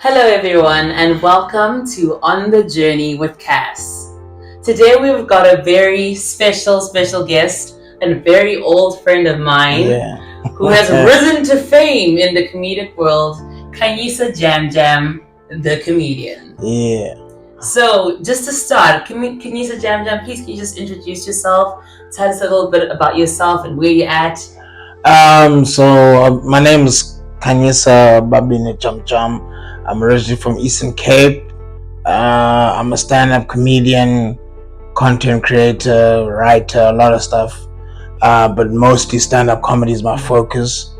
Hello, everyone, and welcome to On the Journey with Cass. Today, we've got a very special guest, and a very old friend of mine who has risen to fame in the comedic world, Khanyisa Jam Jam, the comedian. Yeah. So, just to start, Khanyisa Jam Jam, please can you just introduce yourself? Tell us a little bit about yourself and where you're at. My name is Khanyisa Jam Jam. I'm originally from Eastern Cape. I'm a stand-up comedian, content creator, writer, a lot of stuff. But mostly stand-up comedy is my focus.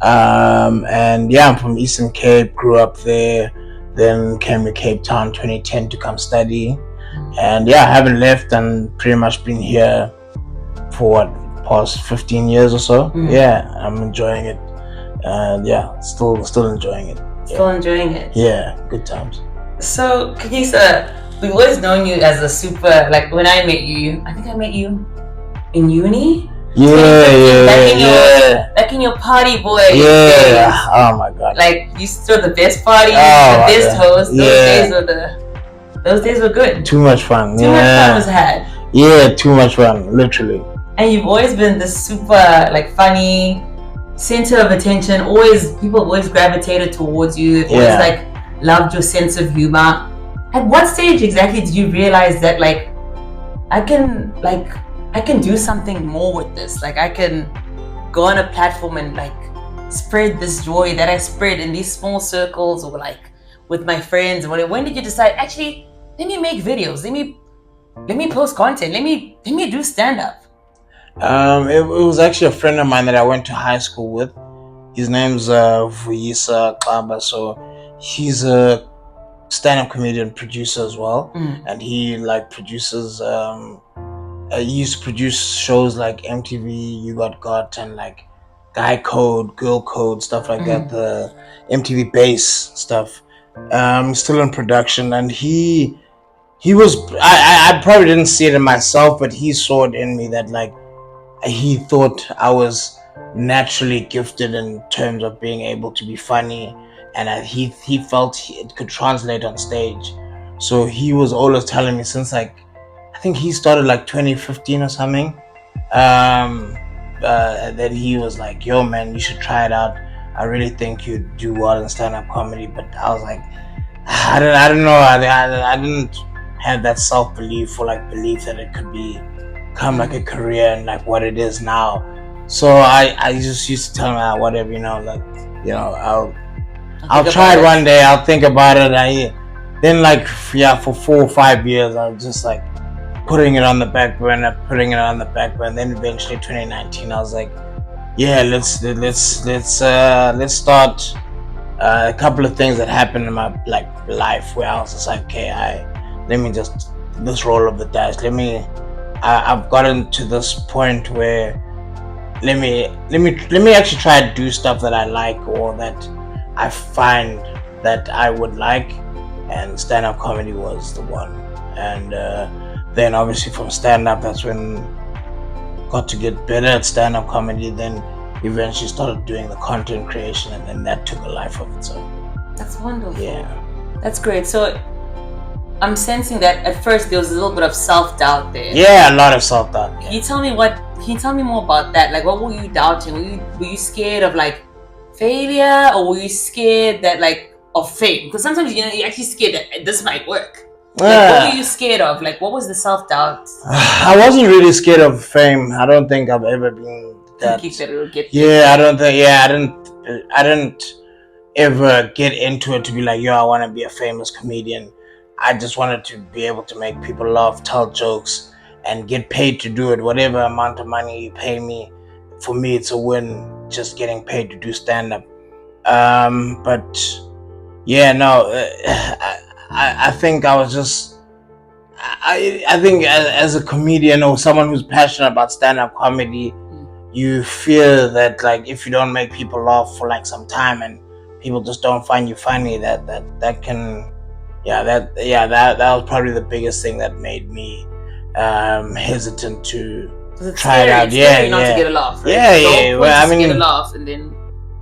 And yeah, I'm from Eastern Cape, grew up there, then came to Cape Town 2010 to come study. And yeah, I haven't left and pretty much been here for past 15 years or so. Yeah, I'm enjoying it. And yeah, still enjoying it. Still enjoying it. Yeah, good times. So, Khanyisa, we've always known you as a super, like when I met you, I think I met you in uni? Back in your party boy days. Oh my god. Like, you used to throw the best parties, the best hosts. Those days were good. Too much fun. Too much fun was had. Yeah, too much fun, literally. And you've always been this super, like, funny center of attention. People always gravitated towards you. They've always, like, loved your sense of humor. At what stage exactly did you realize that, like, I can do something more with this? Like, I can go on a platform and, like, spread this joy that I spread in these small circles or, like, with my friends or whatever. When did you decide, actually, let me make videos, let me post content, let me do stand-up? It was actually a friend of mine that I went to high school with. His name's Khanyisa Jam Jam. So he's a stand-up comedian producer as well, and he like produces. He used to produce shows like MTV, You Got, and like Guy Code, Girl Code, stuff like that. The MTV bass stuff. Still in production, and he was. I probably didn't see it in myself, but he saw it in me that like. He thought I was naturally gifted in terms of being able to be funny, and he felt it could translate on stage. So he was always telling me since like I think he started like 2015 or something. That he was like, "Yo, man, you should try it out. I really think you'd do well in stand-up comedy." But I was like, I don't know. I didn't have that self-belief or like belief that it could become like a career and like what it is now. So I just used to tell him, whatever, I'll try it one day. I'll think about it. Then like for 4 or 5 years I was just like putting it on the back burner. Then eventually 2019 I was like, yeah, let's start. A couple of things that happened in my like life where I was just like, okay, let's roll of the dice. I've gotten to this point where let me actually try to do stuff that I like or that I find that I would like, and stand-up comedy was the one. And then obviously from stand-up, that's when got to get better at stand-up comedy. Then eventually started doing the content creation, and then that took a life of its own. That's wonderful. Yeah, that's great. So I'm sensing that at first there was a little bit of self-doubt there. Yeah, a lot of self-doubt. Yeah. Can you tell me more about that? Like, what were you doubting? Were you scared of like failure, or were you scared that like of fame? Because sometimes you're actually scared that this might work. Like, what were you scared of? Like, what was the self-doubt? I wasn't really scared of fame. I don't think I've ever been that. I didn't ever get into it to be like, yo, I want to be a famous comedian. I just wanted to be able to make people laugh, tell jokes, and get paid to do it. Whatever amount of money you pay me, for me it's a win. Just getting paid to do stand-up. But yeah, no, I think I was just. I think as a comedian or someone who's passionate about stand-up comedy, you fear that like if you don't make people laugh for like some time and people just don't find you funny, that can. That was probably the biggest thing that made me hesitant to try it out. It's scary not to get a laugh, right? Well, I mean, get a laugh and then.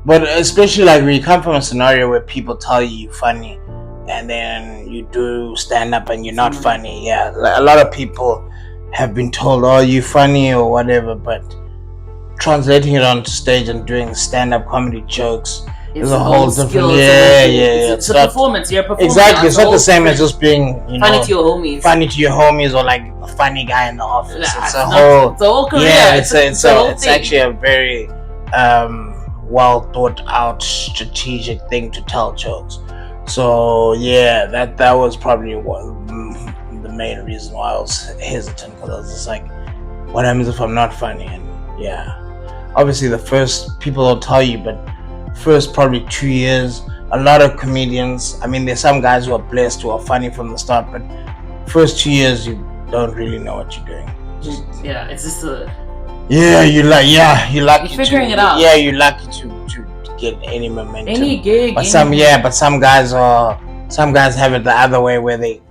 But especially like when you come from a scenario where people tell you you're funny, and then you do stand up and you're not funny. Yeah, a lot of people have been told, "Oh, you're funny" or whatever, but translating it onto stage and doing stand-up comedy jokes is a whole different. It's a performance. You're a performer. Exactly. It's not the same as just being, funny to your homies. Funny to your homies, or like a funny guy in the office. It's a whole career. Yeah, it's actually a very well thought out strategic thing to tell jokes. So yeah, that was probably the main reason why I was hesitant, because I was just like, what happens if I'm not funny? And yeah, obviously the first, people will tell you, but first probably 2 years, a lot of comedians, I mean, there's some guys who are blessed, who are funny from the start, but first 2 years you don't really know what you're doing. It's just you're figuring it out. Yeah, you're lucky to get any momentum, any gig. But some guys have it the other way, where they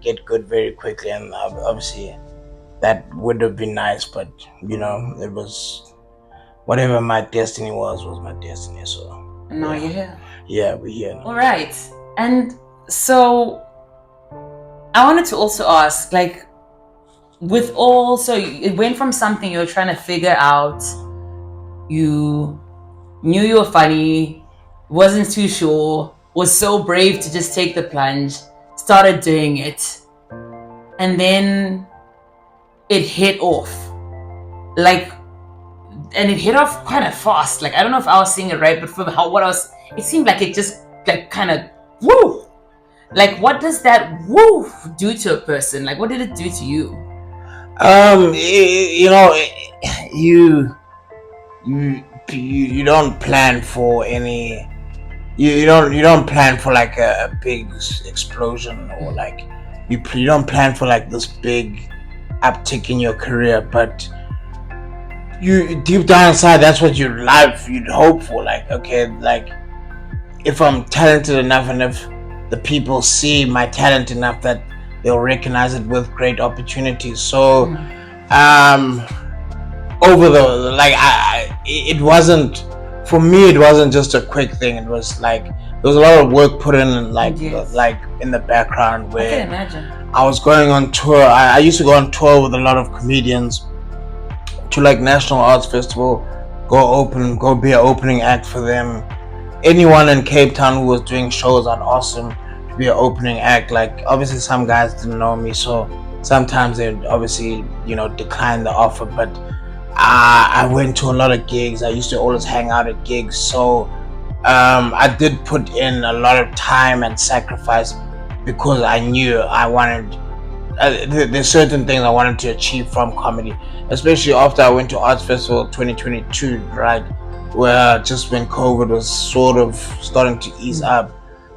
get good very quickly, and obviously that would have been nice, but it was whatever my destiny was my destiny. So now you're here. Yeah, we're here now. All right. And so I wanted to also ask, like, so it went from something you were trying to figure out, you knew you were funny, wasn't too sure, was so brave to just take the plunge, started doing it, and then it hit off. And it hit off kind of fast. Like, I don't know if I was seeing it right, but from it seemed like it just like kind of woo. Like, what does that woo do to a person? Like, what did it do to you? You don't plan for any. You don't plan for like a big explosion, or like you don't plan for like this big uptick in your career, but you deep down inside, that's what you'd hope for. Like, okay, like if I'm talented enough, and if the people see my talent enough, that they'll recognize it with great opportunities. So over the it wasn't, for me, it wasn't just a quick thing. It was like there was a lot of work put in, and like in the background, where I can imagine. I was going on tour. I used to go on tour with a lot of comedians to like National Arts Festival, go be an opening act for them. Anyone in Cape Town who was doing shows, I'd ask them to be an opening act. Like, obviously some guys didn't know me, so sometimes they'd obviously decline the offer, but I went to a lot of gigs. I used to always hang out at gigs, so I did put in a lot of time and sacrifice, because I knew I wanted there's certain things I wanted to achieve from comedy, especially after I went to Arts Festival 2022, right, where just when COVID was sort of starting to ease up.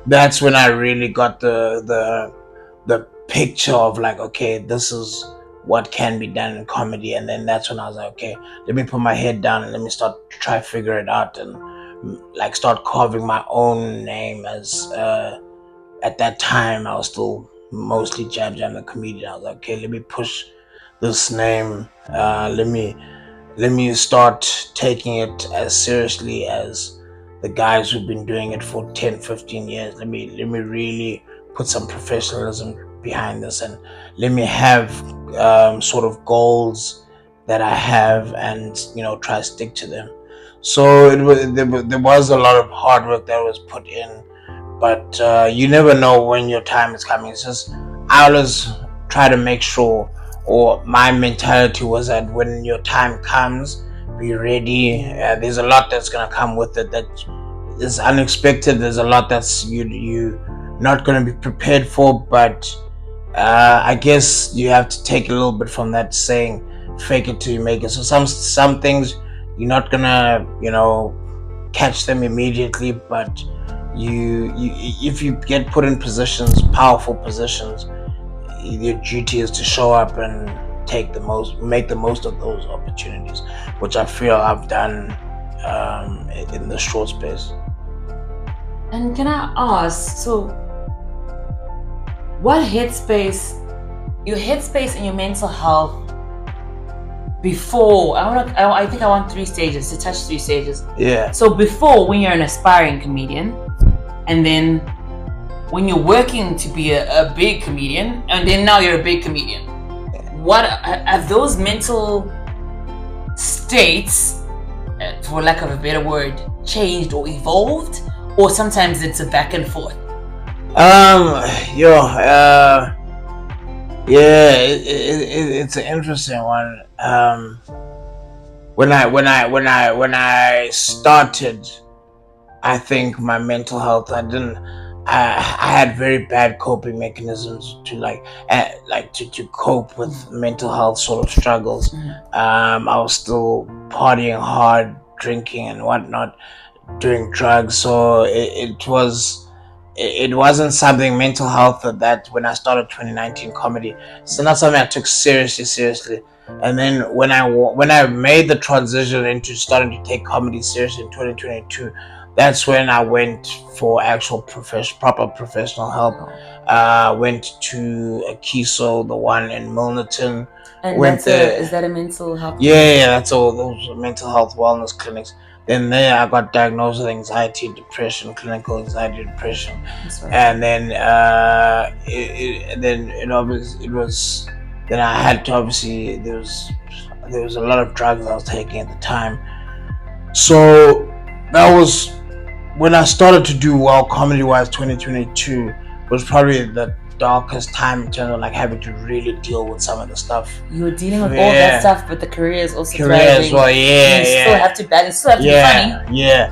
That's when I really got the picture of like, okay, this is what can be done in comedy. And then that's when I was like, okay, let me put my head down and let me try figure it out, and like start carving my own name. As at that time I was still mostly Jam Jam the comedian. I was like, okay, let me push this name, let me start taking it as seriously as the guys who've been doing it for 10-15 years. Let me really put some professionalism behind this, and let me have sort of goals that I have, and try to stick to them. So there was a lot of hard work that was put in, but you never know when your time is coming. It's just, I always try to make sure, or my mentality was that when your time comes, be ready. There's a lot that's gonna come with it that is unexpected. There's a lot that's you not gonna be prepared for, but I guess you have to take a little bit from that saying, fake it till you make it. So some things you're not gonna catch them immediately, but you if you get put in positions, powerful positions, your duty is to show up and make the most of those opportunities, which I feel I've done in the short space. And can I ask, so what your headspace and your mental health before, I think I want 3 stages, to touch 3 stages. Yeah. So before, when you're an aspiring comedian, and then when you're working to be a big comedian, and then now you're a big comedian, what are those mental states, for lack of a better word, changed or evolved, or sometimes it's a back and forth? It's an interesting one. When I started, I think my mental health, I had very bad coping mechanisms to to cope with mental health sort of struggles. I was still partying hard, drinking and whatnot, doing drugs. So it wasn't something mental health that when I started 2019 comedy. So not something I took seriously. And then when I made the transition into starting to take comedy seriously in 2022, that's when I went for actual proper professional help. Went to Akiso, the one in Milnerton. And is that a mental health? Yeah, that's all those mental health wellness clinics. Then there I got diagnosed with anxiety, depression, clinical anxiety, depression, and then then I had to obviously there was a lot of drugs I was taking at the time, so that was when I started to do well comedy wise. 2022 was probably the darkest time in terms of like having to really deal with some of the stuff. You were dealing with all that stuff, but the career is also thriving as well. You still have to balance, still have to be funny. Yeah.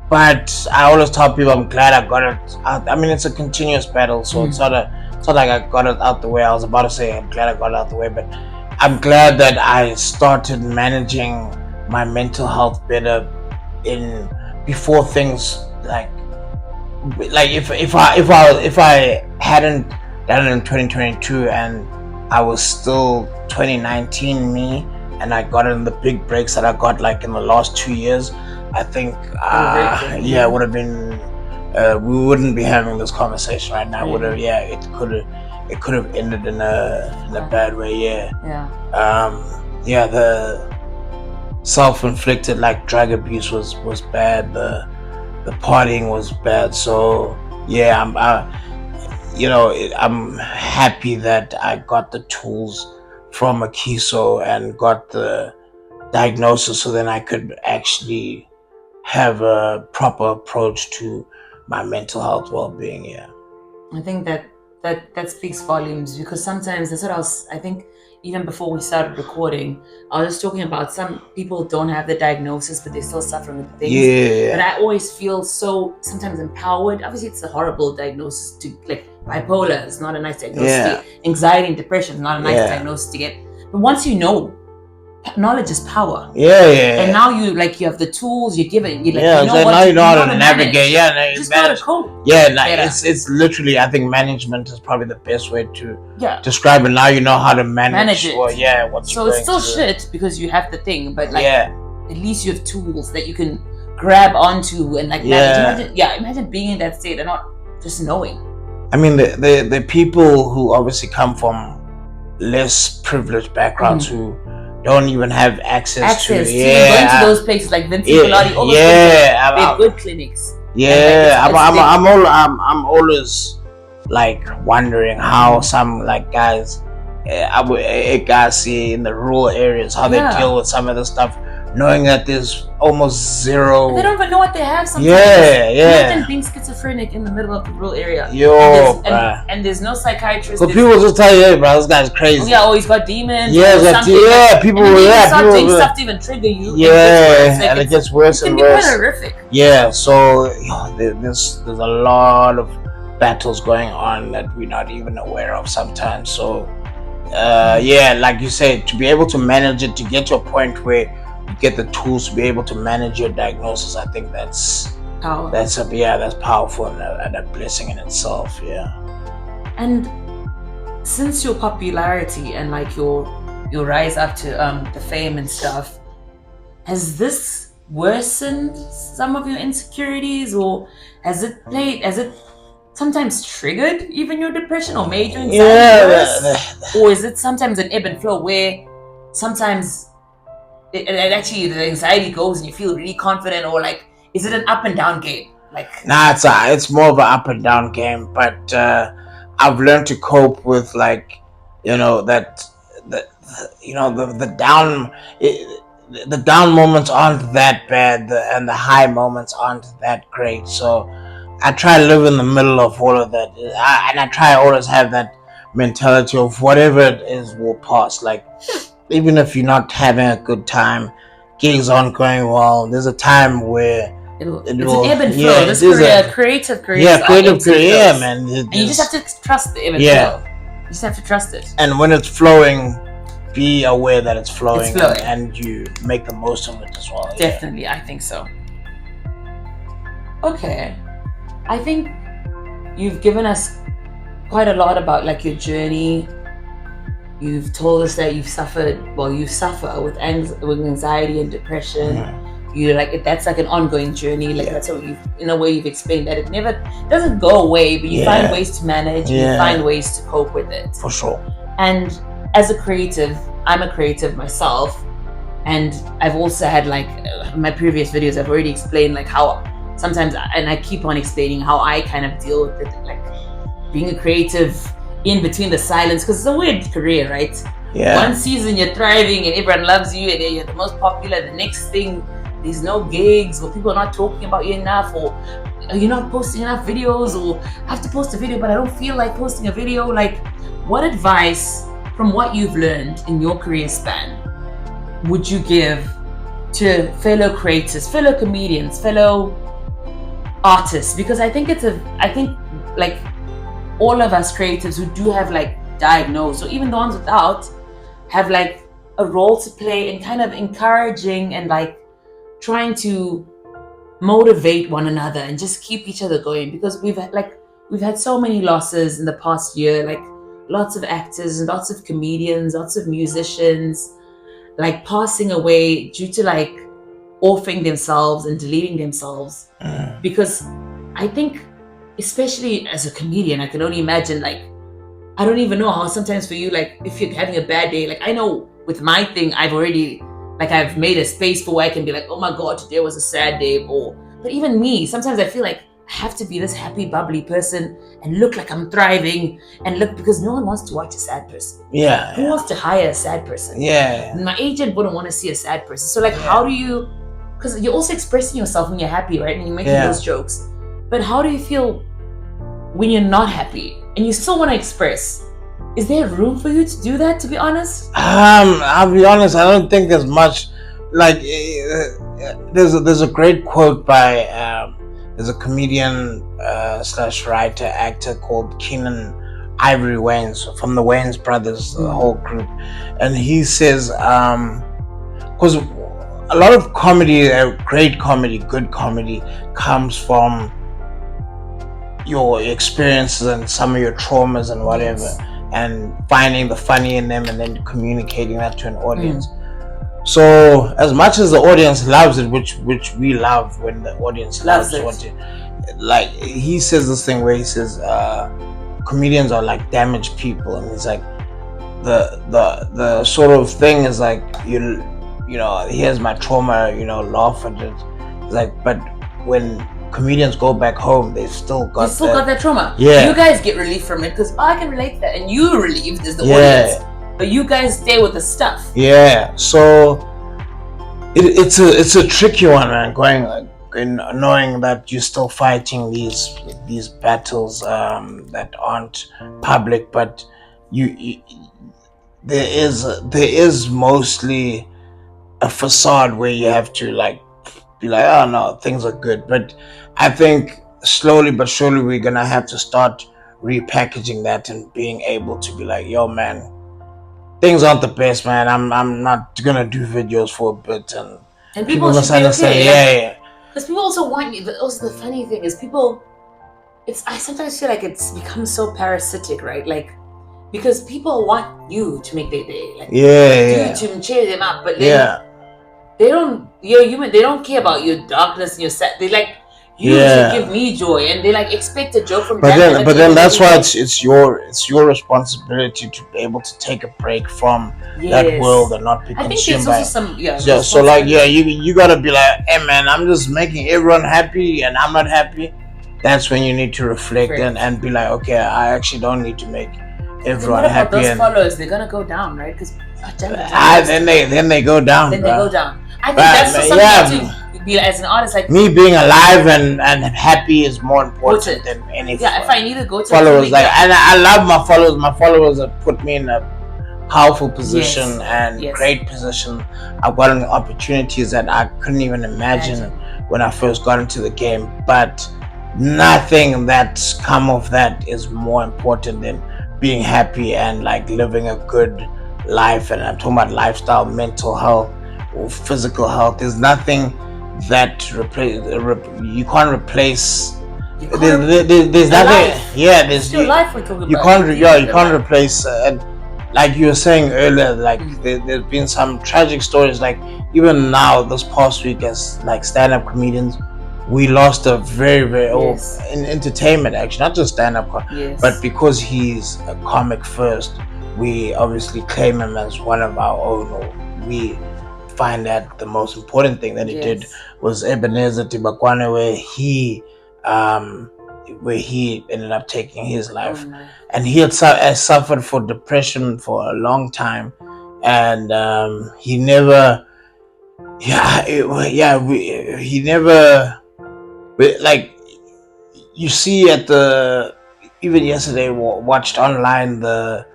But I always tell people I'm glad I got it out. I mean, it's a continuous battle, so it's not like I got it out the way. I was about to say I'm glad I got it out the way, but I'm glad that I started managing my mental health better before things like if I hadn't done it in 2022 and I was still 2019 me, and I got in the big breaks that I got like in the last 2 years, I think it would have been we wouldn't be having this conversation right now. It could have ended in a bad way. The self-inflicted like drug abuse was bad, the partying was bad, so I'm happy that I got the tools from Akiso and got the diagnosis, so then I could actually have a proper approach to my mental health well-being. I think that speaks volumes, because sometimes that's what I think even before we started recording, I was just talking about some people don't have the diagnosis, but they're still suffering with things. But I always feel so sometimes empowered. Obviously, it's a horrible diagnosis to like bipolar. It's not a nice diagnosis. Anxiety and depression is not a nice diagnosis to get. But once you know, knowledge is power. And now you have the tools. You give it. Now you know how to navigate. Just how to cope. It's literally, I think management is probably the best way to describe it. Now you know how to manage it. So it's still shit because you have the thing, but at least you have tools that you can grab onto and manage. Imagine being in that state and not just knowing. I mean, the people who obviously come from less privileged backgrounds who don't even have access to going to those places like Vincent Pilati, all those places, they have good clinics. I'm always like wondering how some like guys in the rural areas, how they deal with some of the stuff, knowing that there's almost zero. They don't even know what they have sometimes. Imagine being schizophrenic in the middle of the rural area. And there's no psychiatrist. So people just tell you, hey, bro, this guy's crazy. He's got demons. People start doing stuff to even trigger you. And it gets worse and worse. It can be quite horrific. So there's a lot of battles going on that we're not even aware of sometimes. So like you said, to be able to manage it, to get to a point where you get the tools to be able to manage your diagnosis, I think that's powerful and a blessing in itself. And since your popularity and like your rise up to the fame and stuff, has this worsened some of your insecurities, or has it sometimes triggered even your depression or made your anxiety worse? Or is it sometimes an ebb and flow where sometimes it actually the anxiety goes and you feel really confident, or like is it an up and down game? Like, nah, it's more of an up and down game. But I've learned to cope with, like, that the the down. The down moments aren't that bad, and the high moments aren't that great. So I try to live in the middle of all of that, and I try to always have that mentality of whatever it is will pass. Like, even if you're not having a good time, gigs aren't going well, there's a time where it's an ebb and flow. Yeah, this career, creative careers, yeah, creative career, yeah, man. And you just have to trust the ebb and Yeah. flow. You just have to trust it. And when it's flowing, be aware that it's flowing, It's flowing. and you make the most of it as well. Definitely, yeah. I think so. Okay, I think you've given us quite a lot about, like, your journey. You've told us that you suffer with anxiety and depression. You like that's like an ongoing journey. Like, that's what you've explained, that it never doesn't go away, but you find ways to manage. You find ways to cope with it. For sure. And as a creative, I'm a creative myself, and I've also had, like, my previous videos, I've already explained, like, how sometimes, and I keep on explaining how I kind of deal with it, like being a creative in between the silence, because it's a weird career, right? Yeah. One season you're thriving and everyone loves you and you're the most popular. The next thing, there's no gigs, or people are not talking about you enough, or you're not posting enough videos, or I have to post a video but I don't feel like posting a video. Like, what advice from what you've learned in your career span would you give to fellow creators, fellow comedians, fellow artists? Because I think like all of us creatives who do have, like, diagnosed, or even the ones without, have, like, a role to play in kind of encouraging and, like, trying to motivate one another and just keep each other going, because we've had so many losses in the past year, like lots of actors and lots of comedians, lots of musicians, like, passing away due to, like, offing themselves and deleting themselves. Because I think, especially as a comedian, I can only imagine, like, I don't even know how sometimes for you, like, if you're having a bad day, like, I know with my thing, I've made a space for where I can be like, oh my God, today was a sad day. But even me, sometimes I feel like I have to be this happy, bubbly person and look like I'm thriving, because no one wants to watch a sad person. Yeah. Who wants to hire a sad person? Yeah. My agent wouldn't want to see a sad person. So, like, how do you, because you're also expressing yourself when you're happy, right? And you're making those jokes. But how do you feel when you're not happy and you still want to express? Is there room for you to do that, to be honest? I'll be honest, I don't think there's much. Like, there's a great quote by there's a comedian slash writer actor called Keenan Ivory Wayans, from the Wayans brothers, the whole group, and he says, because a lot of comedy, great comedy, good comedy, comes from your experiences and some of your traumas and whatever, and finding the funny in them and then communicating that to an audience. So as much as the audience loves it, which we love when the audience loves it, like, he says this thing where he says comedians are like damaged people, and he's like, the sort of thing is like, you know, here's my trauma, laugh at it. It's like, but when comedians go back home, they've still got that trauma. Yeah, you guys get relief from it because I can relate to that, and you relieved as the audience. But you guys stay with the stuff. Yeah, so it's a tricky one, man. Going, like, in knowing that you're still fighting these battles that aren't public, but there is mostly a facade where you have to, like, be like, oh no, things are good. But I think slowly but surely we're gonna have to start repackaging that and being able to be like, yo, man, things aren't the best, man. I'm not gonna do videos for a bit, and people must understand. Okay. Because people also want you. But also, the funny thing is, I sometimes feel like it's become so parasitic, right? Like, because people want you to make their day, like, to cheer them up, but then they don't. You're human. They don't care about your darkness and your sad. They like, You should give me joy, and they like expect a joke from but then that's why it's your responsibility to be able to take a break from that world and not be consumed by it. So like you gotta be like, hey man, I'm just making everyone happy and I'm not happy. That's when you need to reflect and be like, okay, I actually don't need to make everyone happy. Those followers, they're gonna go down, right? Because then they go down. Then they go down. I think that's something to be as an artist, like me being alive and happy is more important than anything. Yeah, if I need to go to followers, like, and I love my followers. My followers have put me in a powerful position and great position. I've gotten opportunities that I couldn't even imagine when I first got into the game. But nothing that's come of that is more important than being happy and like living a good life. And I'm talking about lifestyle, mental health, or physical health. There's nothing that you can't replace. There's nothing. Yeah, there's your life we're talking you about. You can't replace. And like you were saying earlier, like there's been some tragic stories. Like even now, this past week, as like stand-up comedians, we lost a very old in entertainment, actually, not just stand-up, but because he's a comic first, we obviously claim him as one of our own. We find that the most important thing that he did was Ebenezer Tibakwane, where he ended up taking his life. And he had suffered for depression for a long time, and he never like, you see at the, even yesterday watched online the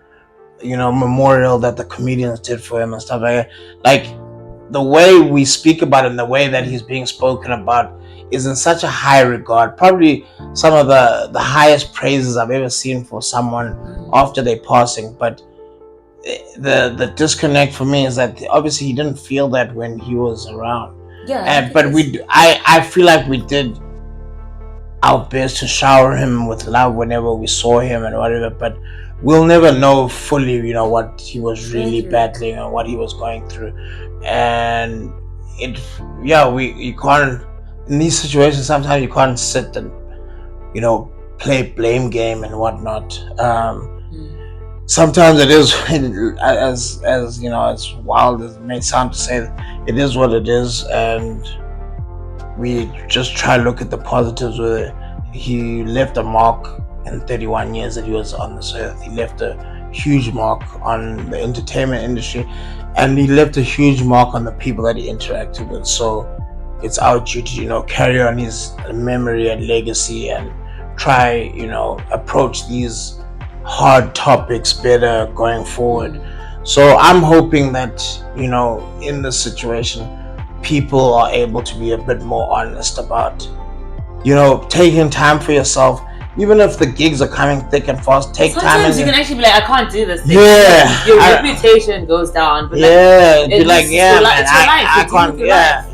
memorial that the comedians did for him and stuff like that. Like the way we speak about it and the way that he's being spoken about is in such a high regard. Probably some of the highest praises I've ever seen for someone after their passing. But the disconnect for me is that obviously he didn't feel that when he was around. But I feel like we did our best to shower him with love whenever we saw him and whatever. But we'll never know fully, what he was really battling and what he was going through. And you can't, in these situations, sometimes you can't sit and, play blame game and whatnot. Sometimes it is, as wild as it may sound to say, it is what it is. And we just try to look at the positives with it. He left a mark in 31 years that he was on this earth. He left a huge mark on the entertainment industry, and he left a huge mark on the people that he interacted with. So it's our duty to, carry on his memory and legacy and try, approach these hard topics better going forward. So I'm hoping that, in this situation, people are able to be a bit more honest about, taking time for yourself. Even if the gigs are coming thick and fast, take time. Sometimes you can actually be like, I can't do this thing. Yeah. Your reputation goes down. But be like, yeah, man, I can't. Yeah.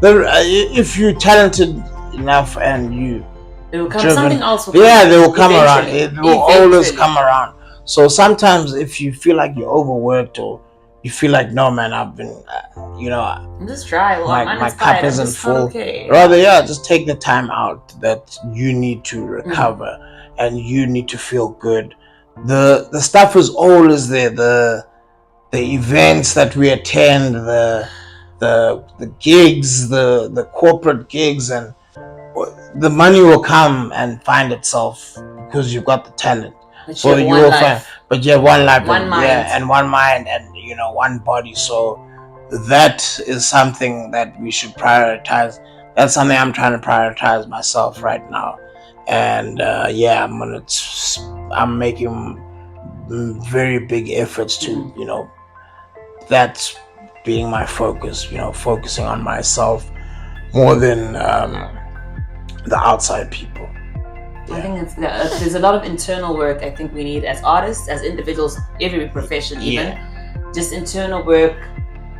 If you're talented enough and it will come. Something else will come. Yeah, they will come around. It will always come around. So sometimes if you feel like you're overworked or you feel like, no man, I've been, I'm just dry. Well, my cup isn't full. Okay. Rather, just take the time out that you need to recover and you need to feel good. The stuff is always there. The events that we attend, the gigs, the corporate gigs, and the money will come and find itself because you've got the talent. So you will find, but you have one life, and one mind, and one body. So that is something that we should prioritize. That's something I'm trying to prioritize myself right now. And I'm making very big efforts to that's being my focus. Focusing on myself more than the outside people. I think there's a lot of internal work I think we need as artists, as individuals, every profession even. Just internal work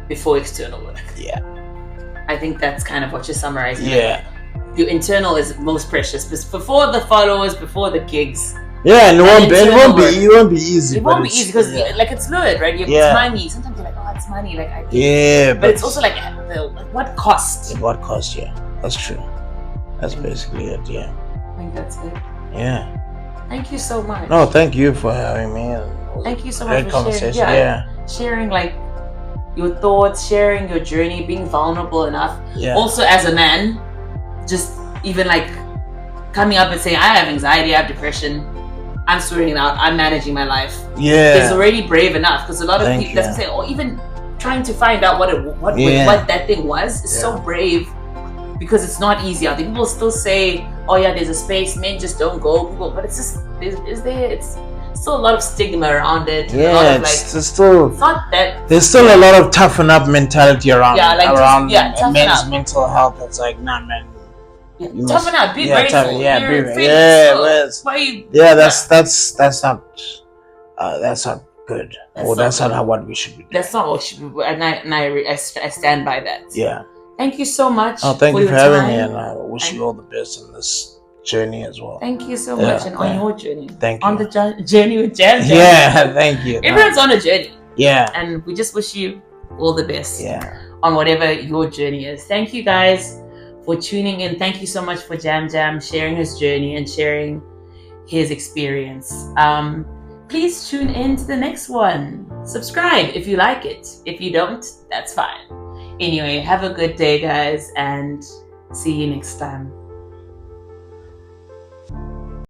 before external work. Yeah. I think that's kind of what you're summarizing. Yeah. Your internal is most precious. Before the followers, before the gigs. Yeah, and it won't be easy. It won't be easy because it's fluid, right? It's money. Sometimes you're like, oh, it's money. But it's also like, what cost? What cost? Yeah, that's true. That's basically it. Yeah. I think that's it. Yeah. Thank you so much. No, thank you for having me. Thank you so Great much for conversation. sharing. Sharing like your thoughts, sharing your journey, being vulnerable enough. Yeah. Also, as a man, just even like coming up and saying, I have anxiety, I have depression, I'm sorting it out, I'm managing my life. Yeah. Is already brave enough, because a lot of people doesn't say, or even trying to find out what that thing was is so brave, because it's not easy out there. People still say, oh yeah, there's a space, men just don't go. People, but it's just it's still a lot of stigma around it. Yeah, a lot of, it's not that. There's still a lot of toughen up mentality around men's mental health. It's like, nah, man. Yeah, toughen up, be grateful. That's not good. That's not what we should be doing. That's not what should be. And I stand by that. Yeah. Thank you so much. Oh, thank you for having me, and I wish you all the best in this journey as well. Thank you so much, and on your journey. Thank you. On the journey with Jam Jam. Yeah, thank you. Everyone's on a journey. Yeah. And we just wish you all the best. Yeah. On whatever your journey is. Thank you guys for tuning in. Thank you so much for Jam Jam sharing his journey and sharing his experience. Please tune in to the next one. Subscribe if you like it. If you don't, that's fine. Anyway, have a good day, guys, and see you next time.